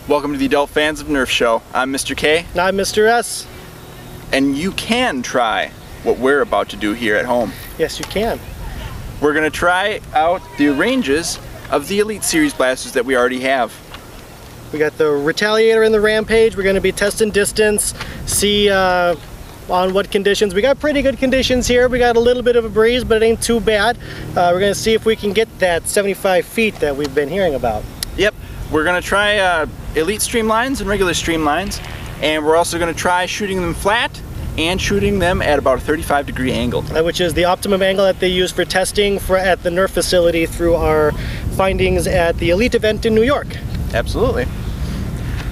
Welcome to the Adult Fans of Nerf Show. I'm Mr. K. And I'm Mr. S. And you can try what we're about to do here at home. Yes, you can. We're going to try out the ranges of the Elite Series blasters that we already have. We got the Retaliator and the Rampage. We're going to be testing distance, see on what conditions. We got pretty good conditions here. We got a little bit of a breeze, but it ain't too bad. We're going to see if we can get that 75 feet that we've been hearing about. Yep. We're going to try Elite streamlines and regular streamlines, and we're also going to try shooting them flat and shooting them at about a 35-degree angle. Which is the optimum angle that they use for testing at the Nerf facility through our findings at the Elite event in New York. Absolutely.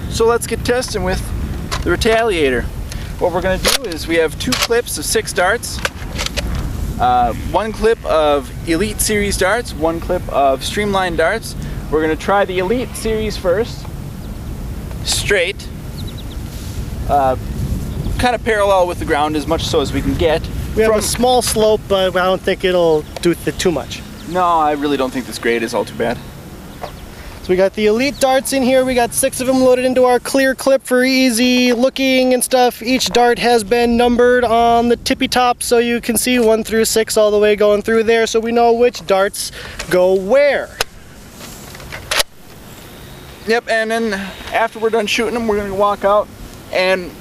So let's get testing with the Retaliator. What we're going to do is we have 2 clips of 6 darts, 1 clip of Elite Series darts, 1 clip of Streamline darts. We're going to try the Elite Series first, straight, kind of parallel with the ground as much so as we can get. We have a small slope, but I don't think it'll do too much. No, I really don't think this grade is all too bad. So we got the Elite darts in here. We got 6 of them loaded into our clear clip for easy looking and stuff. Each dart has been numbered on the tippy top, so you can see 1 through 6 all the way going through there, so we know which darts go where. Yep, and then after we're done shooting them, we're going to walk out and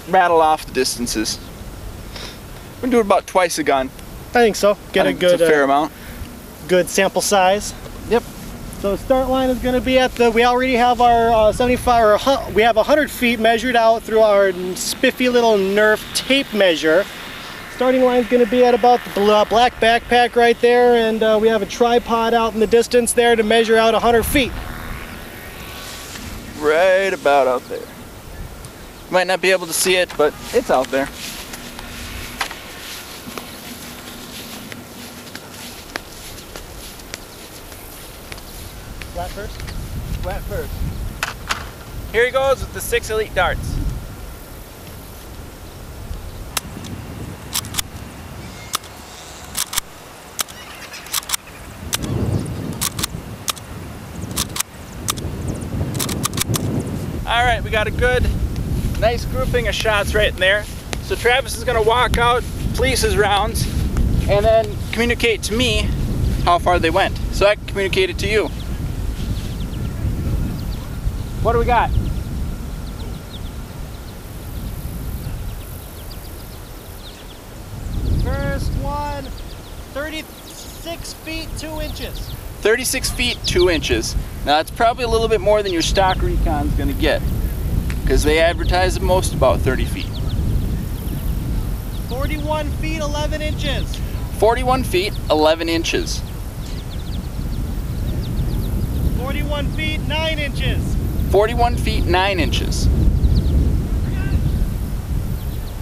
rattle off the distances. We're going to do it about twice a gun. I think so. Get a good, it's a fair amount. Good sample size. Yep. So start line is going to be at the, we already have our 75, or we have 100 feet measured out through our spiffy little Nerf tape measure. Starting line is going to be at about the black backpack right there, and we have a tripod out in the distance there to measure out 100 feet. Right about out there. You might not be able to see it, but it's out there. Flat first? Flat first. Here he goes with the 6 Elite darts. Alright, we got a good, nice grouping of shots right in there. So Travis is going to walk out, police his rounds, and then communicate to me how far they went, so I can communicate it to you. What do we got? First one, 36 feet 2 inches. 36 feet 2 inches. Now that's probably a little bit more than your stock Recon's going to get, because they advertise at most about 30 feet. 41 feet 11 inches. 41 feet 11 inches. 41 feet 9 inches. 41 feet 9 inches.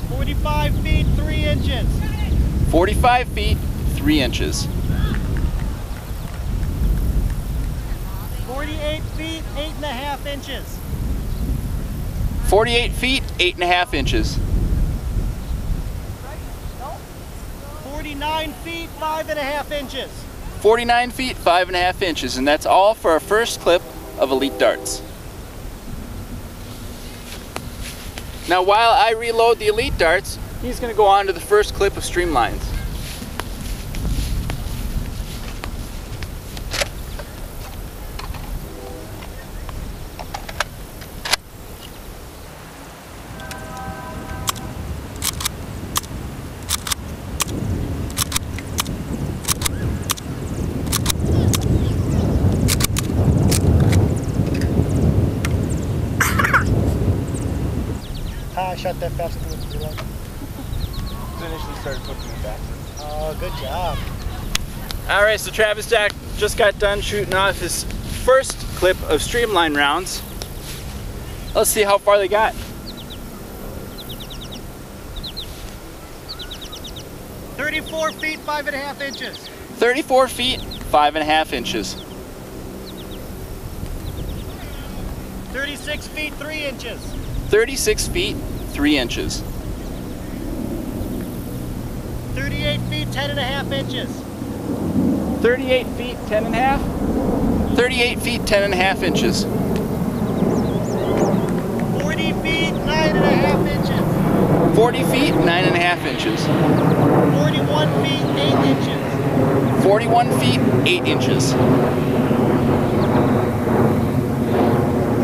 45 feet 3 inches. 45 feet 3 inches. 48 feet 8.5 inches. 48 feet 8.5 inches. 49 feet 5.5 inches. 49 feet 5.5 inches, and that's all for our first clip of Elite darts. Now while I reload the Elite darts, he's going to go on to the first clip of Streamlines. I shot that faster than it reload. Initially started pushing it back. Oh, good job. Alright, so Travis Jack just got done shooting off his first clip of Streamline rounds. Let's see how far they got. 34 feet 5.5 inches. 34 feet 5.5 inches. 36 feet 3 inches. 36 feet 3 inches. 38 feet 10.5 inches. 38 feet 10 and a half. 38 feet 10 and a half inches. 9.5 inches. 40 feet, 9.5 inches. 41 feet, 8 inches. 41 feet, 8 inches.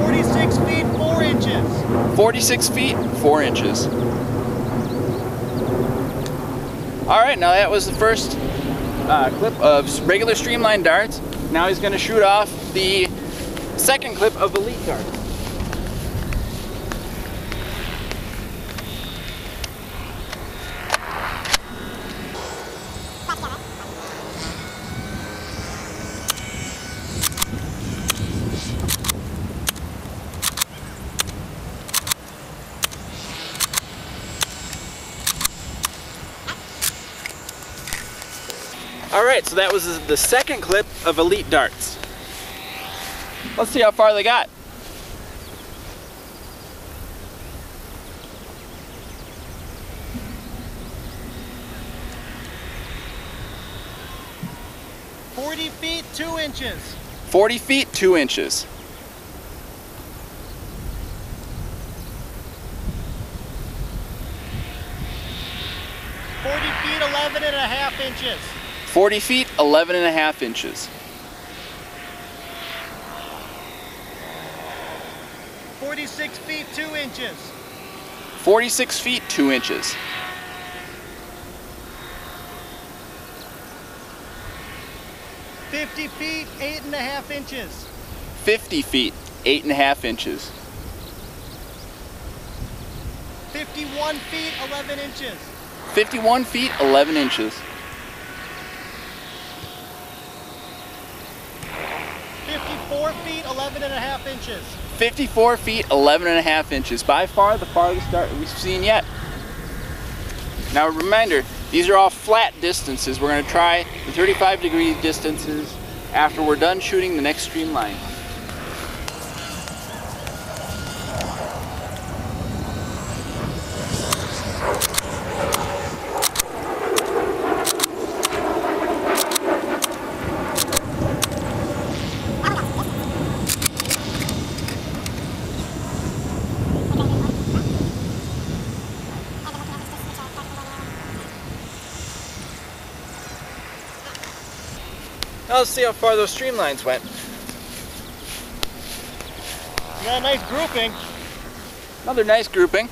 46 feet, 4 inches. 46 feet, 4 inches. Alright, now that was the first clip of regular streamline darts. Now he's going to shoot off the second clip of elite darts. Alright, so that was the second clip of elite darts. Let's see how far they got. "40 feet, 2 inches. 40 feet, 2 inches. 40 feet, 11.5 inches. 40 feet, 11.5 inches. 46 feet, 2 inches. 46 feet, 2 inches. 50 feet, 8.5 inches. 50 feet, 8.5 inches. 51 feet, 11 inches. 51 feet, 11 inches. 54 feet, 11.5 inches. 54 feet, 11.5 inches. By far the farthest dart we've seen yet. Now a reminder, these are all flat distances. We're going to try the 35-degree distances after we're done shooting the next streamline. Now let's see how far those streamlines went. You got a nice grouping. Another nice grouping.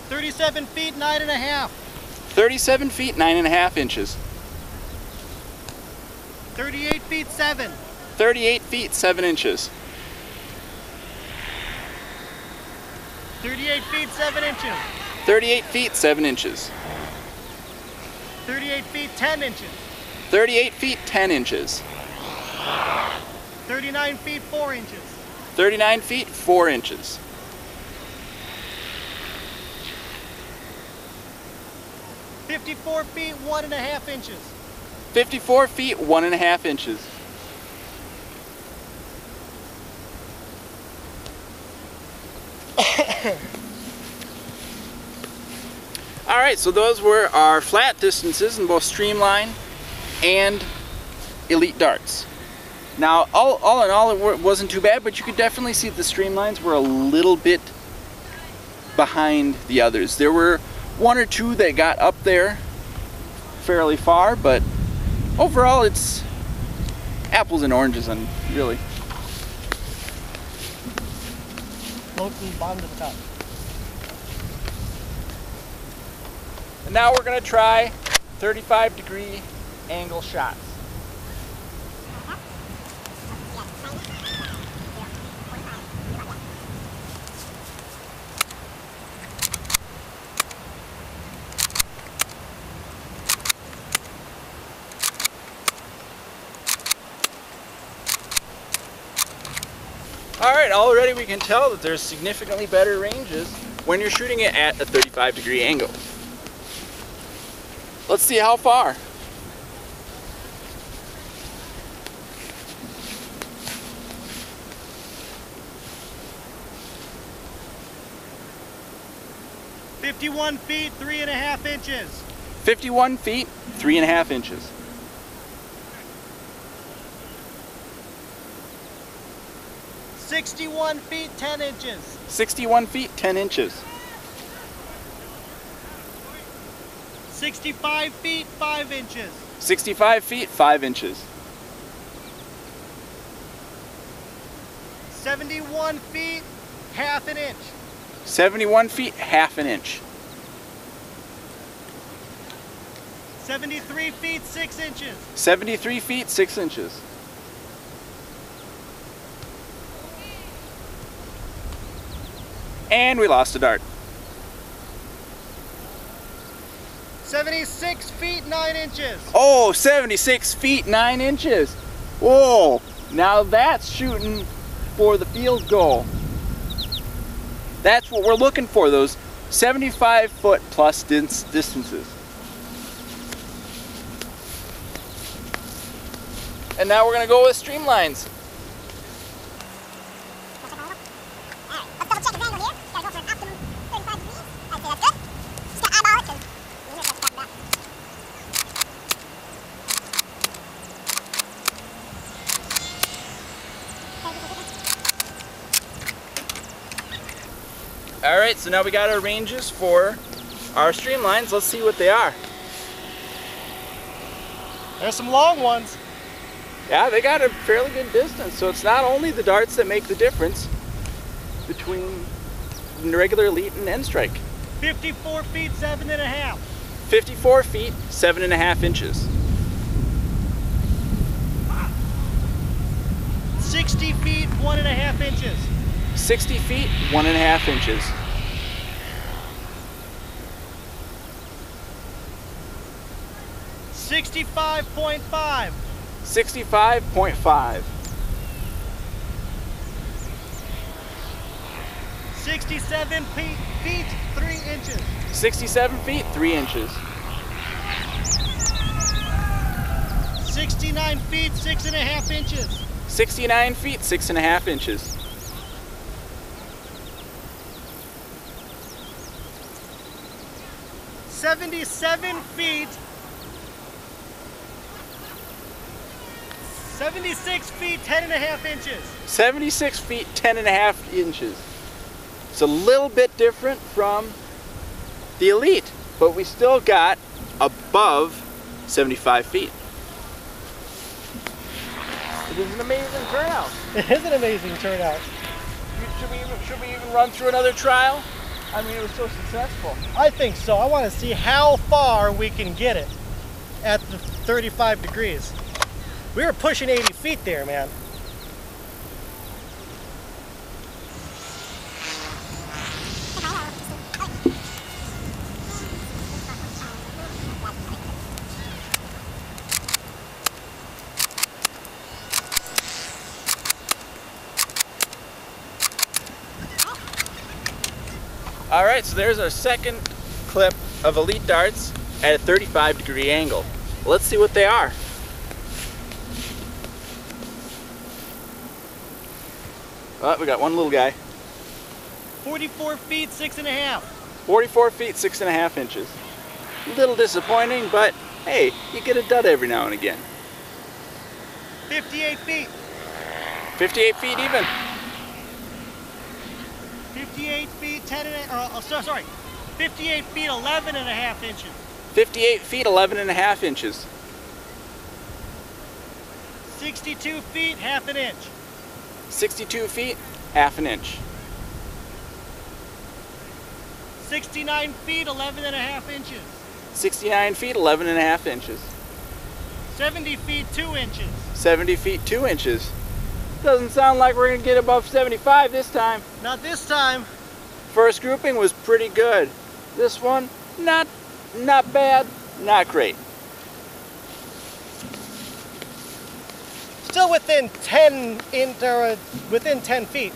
37 feet, 9.5. 37 feet, 9.5 inches. 38 feet, 7. 38 feet, 7 inches. 38 feet, 7 inches. 38 feet, 7 inches. 38 feet, 10 inches. 38 feet, 10 inches. 39 feet, 4 inches. 39 feet, 4 inches. 54 feet, 1.5 inches. 54 feet, 1.5 inches. Alright, so those were our flat distances in both streamline and elite darts. Now, all in all, it wasn't too bad, but you could definitely see the streamlines were a little bit behind the others. There were one or two that got up there fairly far, but overall it's apples and oranges, and really. Float from the bottom to the top. And now we're going to try 35-degree angle shots. Alright, already we can tell that there's significantly better ranges when you're shooting it at a 35-degree angle. Let's see how far. "51 feet, 3.5 inches. 51 feet, 3.5 inches. 61 feet, 10 inches. 61 feet, 10 inches. 65 feet, 5 inches. 65 feet, 5 inches. 71 feet, half an inch. 71 feet, half an inch. 73 feet, 6 inches. 73 feet, 6 inches. And we lost a dart. 76 feet, 9 inches. Oh, 76 feet, 9 inches. Whoa, now that's shooting for the field goal. That's what we're looking for, those 75-foot plus distances. And now we're going to go with streamlines. Alright, so now we got our ranges for our streamlines. Let's see what they are. There's some long ones. Yeah, they got a fairly good distance, so it's not only the darts that make the difference between regular elite and end strike. 54 feet, 7.5. 54 feet, 7.5 inches. 60 feet, 1.5 inches. 60 feet, 1.5 inches. 65.5. 65.5. 67 feet, 3 inches. 67 feet, 3 inches. 69 feet, 6.5 inches. 69 feet, 6.5 inches. 77 feet, 76 feet, 10.5 inches. 76 feet, 10.5 inches. It's a little bit different from the elite, but we still got above 75 feet. It is an amazing turnout. It is an amazing turnout. Should we even run through another trial? I mean, it was so successful. I think so. I want to see how far we can get it at the 35 degrees. We were pushing 80 feet there, man. All right, so there's our second clip of elite darts at a 35-degree angle. Let's see what they are. Oh, we got one little guy. 44 feet, 6.5. 44 feet, 6.5 inches. A little disappointing, but hey, you get a dud every now and again. 58 feet. 58 feet even. 58 feet, 58 feet, 11.5 inches. 58 feet, 11.5 inches. 62 feet, half an inch. 62 feet, half an inch. 69 feet, 11.5 inches. 69 feet, 11.5 inches. 70 feet, 2 inches. 70 feet, 2 inches. Doesn't sound like we're gonna get above 75 this time. Not this time. First grouping was pretty good. This one, not bad, not great. Still within 10 feet.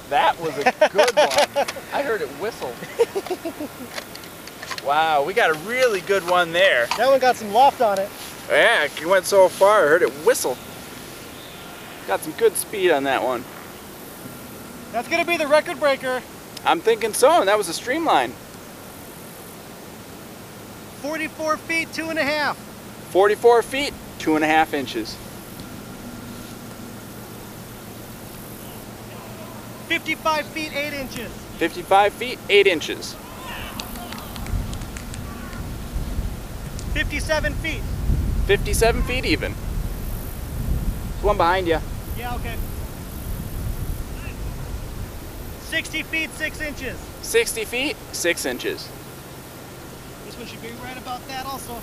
That was a good one. I heard it whistle. Wow, we got a really good one there. That one got some loft on it. Yeah, it went so far, I heard it whistle. Got some good speed on that one. That's gonna be the record breaker. I'm thinking so, and that was a streamline. 44 feet, 2.5. 44 feet, 2.5 inches. 55 feet, 8 inches. 55 feet, 8 inches. 57 feet. 57 feet even. There's one behind you. Yeah, okay. 60 feet, 6 inches. 60 feet, 6 inches. This one should be right about that also.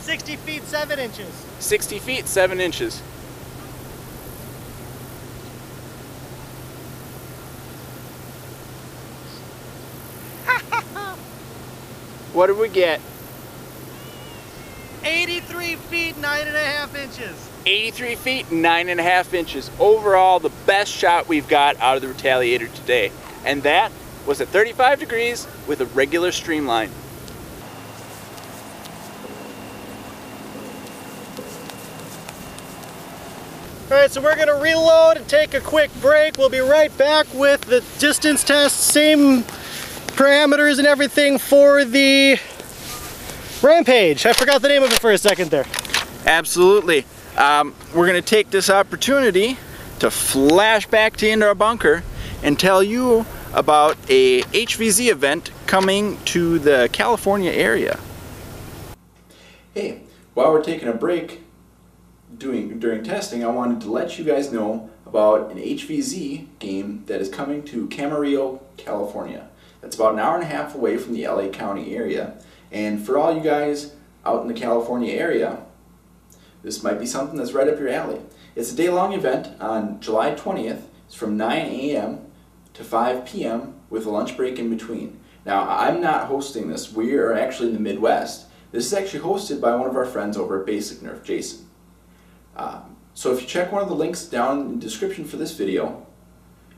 60 feet, 7 inches. 60 feet, 7 inches. What did we get? 83 feet, 9.5 inches. 83 feet, 9.5 inches. Overall, the best shot we've got out of the Retaliator today. And that was at 35 degrees with a regular streamline. Alright, so we're going to reload and take a quick break. We'll be right back with the distance test, same parameters and everything for the Rampage. I forgot the name of it for a second there. Absolutely. We're going to take this opportunity to flash back to into our bunker and tell you about a HvZ event coming to the California area. Hey, while we're taking a break during testing, I wanted to let you guys know about an HvZ game that is coming to Camarillo, California. That's about an hour and a half away from the LA County area. And for all you guys out in the California area, this might be something that's right up your alley. It's a day-long event on July 20th. It's from 9 a.m. to 5 p.m. with a lunch break in between. Now, I'm not hosting this. We are actually in the Midwest. This is actually hosted by one of our friends over at BasicNerf, Jason. So if you check one of the links down in the description for this video,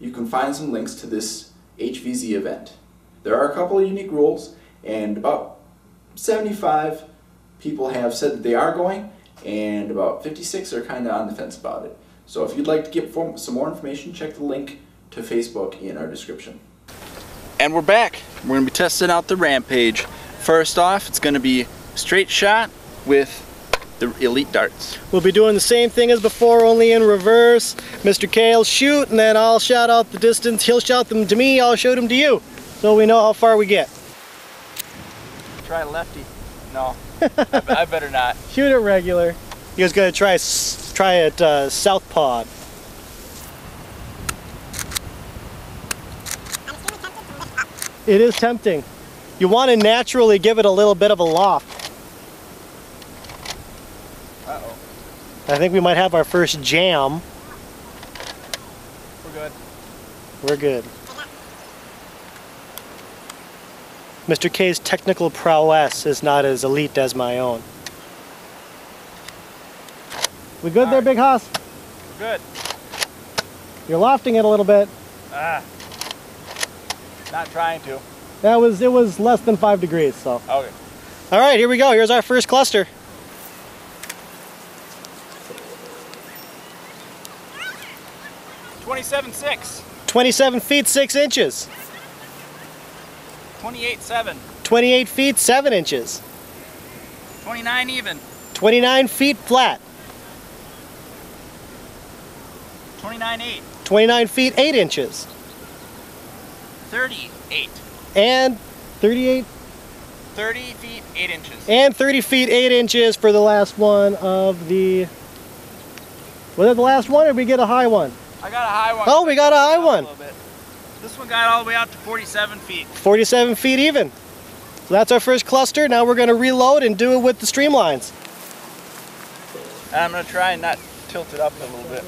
you can find some links to this HvZ event. There are a couple of unique rules, and about 75 people have said that they are going, and about 56 are kind of on the fence about it. So if you'd like to get some more information, check the link to Facebook in our description. And we're back. We're going to be testing out the Rampage. First off, it's going to be straight shot with the Elite darts. We'll be doing the same thing as before, only in reverse. Mr. K will shoot, and then I'll shout out the distance. He'll shout them to me, I'll shoot them to you, so we know how far we get. Try lefty. No, I better not. Shoot it regular. He was going to try it southpaw. It is tempting. You want to naturally give it a little bit of a loft. Uh-oh. I think we might have our first jam. We're good. We're good. Mr. K's technical prowess is not as elite as my own. We good there, Big Hoss? We're good. You're lofting it a little bit. Not trying to. It was less than 5 degrees, so. Okay. All right, here we go. Here's our first cluster. $27.6. 27 feet 6 inches. 28.7. 28 feet 7 inches. 29 even. 29 feet flat. 29.8. 29 feet 8 inches. 38. And 38. 30 feet 8 inches. And 30 feet 8 inches for the last one of the... Was that the last one, or did we get a high one? I got a high one. Oh, we got a high one. This one got all the way out to 47 feet. 47 feet even. So that's our first cluster. Now we're going to reload and do it with the streamlines. And I'm going to try and not tilt it up a little bit.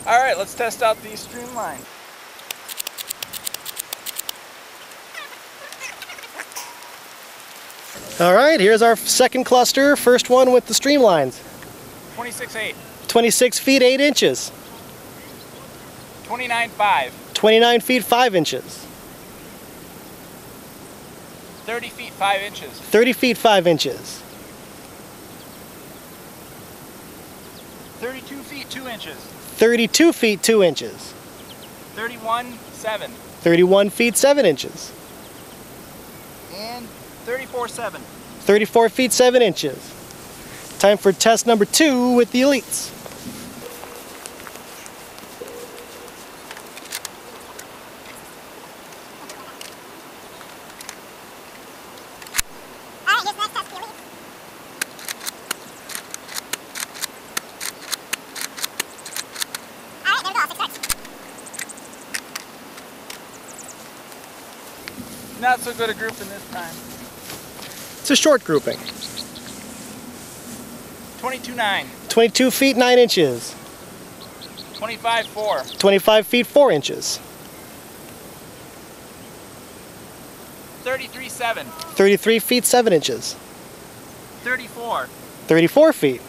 Alright, let's test out these streamlines. Alright, here's our second cluster. First one with the streamlines. 26.8. 26 feet 8 inches. 29.5. 29 feet 5 inches. 30 feet 5 inches. 30 feet 5 inches. 32 feet 2 inches. 32 feet 2 inches. 31 7. 31 feet 7 inches. And 34 7. 34 feet 7 inches. Time for test number 2 with the elites. Not so good a grouping this time. It's a short grouping. 22 9. 22 feet 9 inches. 25 4. 25 feet 4 inches. 33 7. 33 feet 7 inches. 34. 34 feet.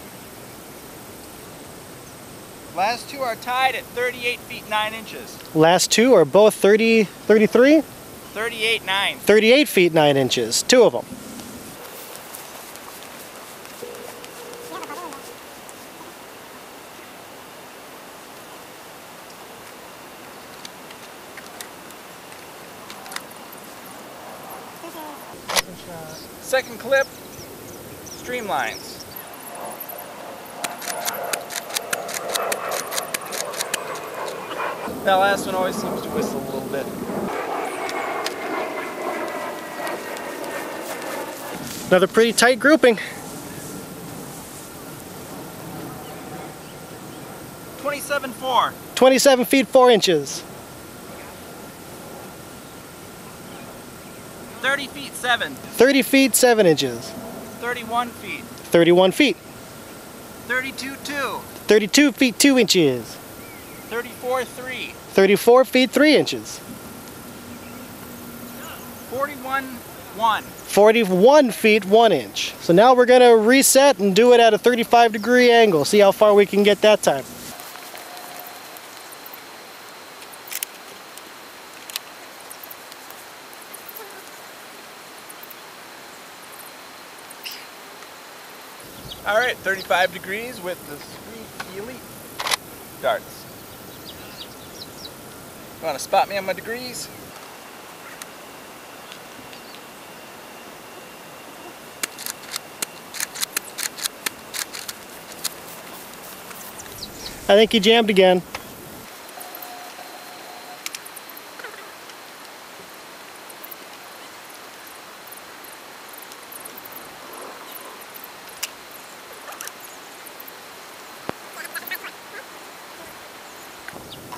Last two are tied at 38 feet 9 inches. Last two are both 33? 38 9. 38 feet 9 inches. Two of them. Second clip, streamlines. That last one always seems to whistle a little bit. Another pretty tight grouping. 27 4. 27 feet 4 inches. 30 feet 7. 30 feet 7 inches. 31 feet. 31 feet. 32 2. 32 feet 2 inches. 34 3. 34 feet 3 inches. 41 1. 41 feet 1 inch. So now we're going to reset and do it at a 35-degree angle. See how far we can get that time. All right, 35 degrees with the sweet elite darts. You want to spot me on my degrees? I think he jammed again.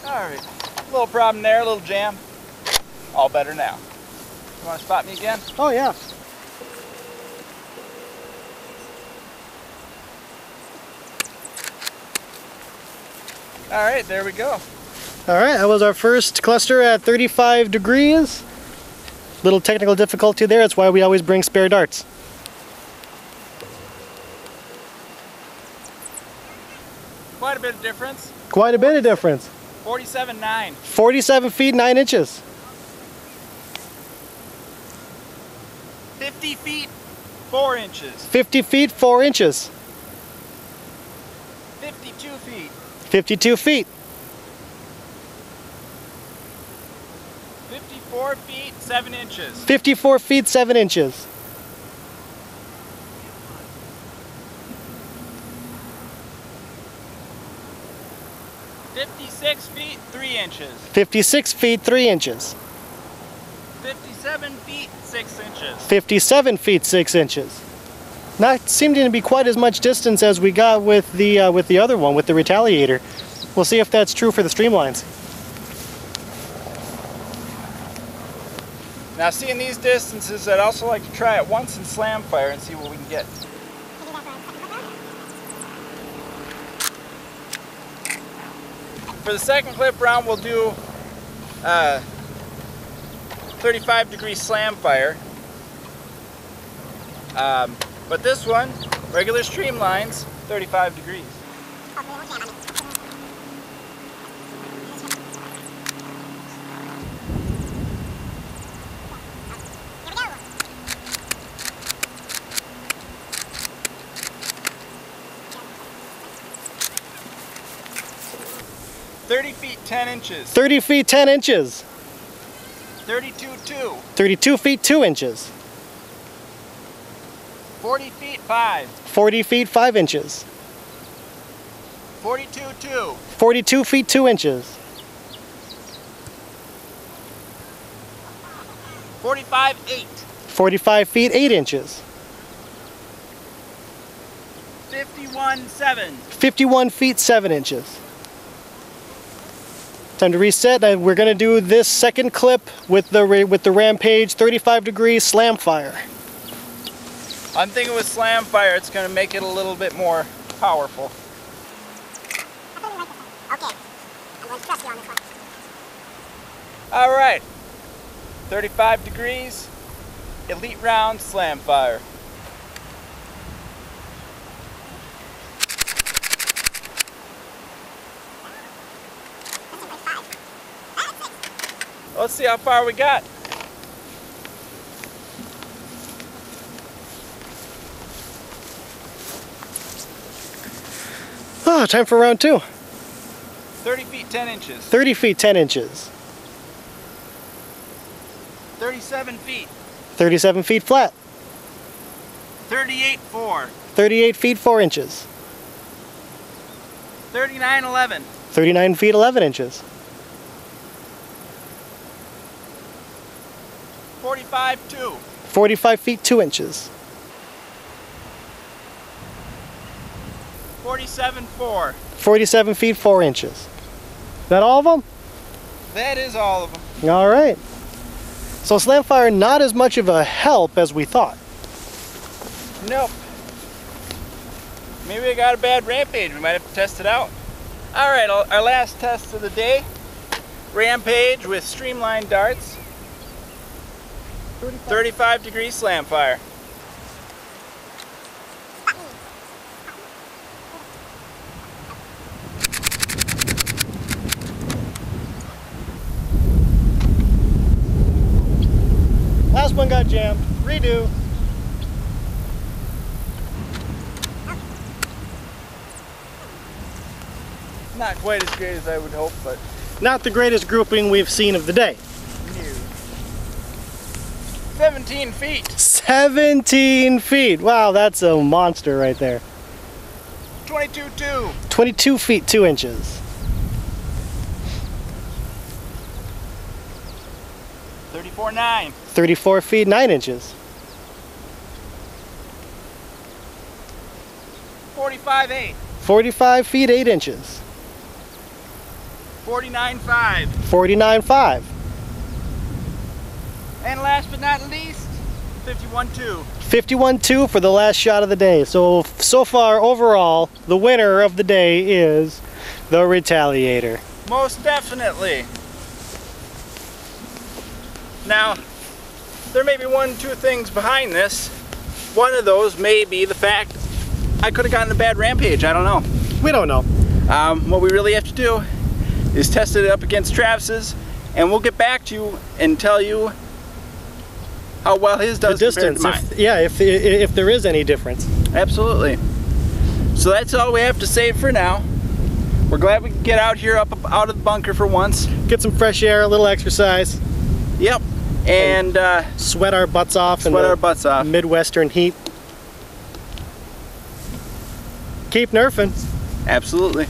Alright, a little problem there, a little jam. All better now. You want to spot me again? Oh yeah. Alright, there we go. Alright, that was our first cluster at 35 degrees. Little technical difficulty there, that's why we always bring spare darts. Quite a bit of difference. Quite a bit of difference. 47 9. 47 feet 9 inches. 50 feet 4 inches. 50 feet 4 inches. 52 feet. 52 feet. 54 feet 7 inches. 54 feet 7 inches. 56 feet 3 inches. 56 feet 3 inches. 57 feet 6 inches. 57 feet 6 inches. Not seeming to be quite as much distance as we got with the other one, with the Retaliator. We'll see if that's true for the streamlines. Now, seeing these distances, I'd also like to try it once in slam fire and see what we can get. For the second clip round, we'll do 35-degree slam fire. But this one, regular streamlines, 35 degrees. 30 feet 10 inches. 30 feet 10 inches. 32.2. 32 feet 2 inches. 40 feet 5. 40 feet 5 inches. 42.2. 42 feet 2 inches. 45.8. 45 feet 8 inches. 51.7. 51 feet 7 inches. Time to reset. We're going to do this second clip with the Rampage 35-degree slam fire. I'm thinking with slam fire, it's going to make it a little bit more powerful. Okay, I'm going to trust you on this one. All right, 35 degrees, elite round slam fire. Let's see how far we got. Oh, time for round 2. 30 feet 10 inches. 30 feet 10 inches. 37 feet. 37 feet flat. 38.4. 38 feet 4 inches. 39.11. 39 feet 11 inches. 45.2. 45 feet 2 inches. 47.4. 47 feet 4 inches. Is that all of them? That is all of them. All right. So slam fire, not as much of a help as we thought. Nope. Maybe I got a bad Rampage. We might have to test it out. All right, our last test of the day. Rampage with streamlined darts. 35 degree slam fire. Last one got jammed. Redo. Not quite as great as I would hope, but Not the greatest grouping we've seen of the day. new. 17 feet. 17 feet. Wow, that's a monster right there. 22.2. 22 feet 2 inches. 34.9. 34 feet 9 inches. 45.8. 45 feet 8 inches. 49.5. 49.5. And last but not least, 51.2. 51.2 for the last shot of the day. So far, overall, the winner of the day is the Retaliator. Most definitely. Now, there may be 1-2 things behind this. One of those may be the fact I could have gotten a bad Rampage. I don't know. We don't know. What we really have to do is test it up against Travis's, and we'll get back to you and tell you how well his does The compared distance, to mine. if there is any difference. Absolutely. So that's all we have to say for now. We're glad we could get out here out of the bunker for once. Get some fresh air, a little exercise. Yep. And sweat our butts off. sweat our butts off. Midwestern heat. Keep nerfing. Absolutely.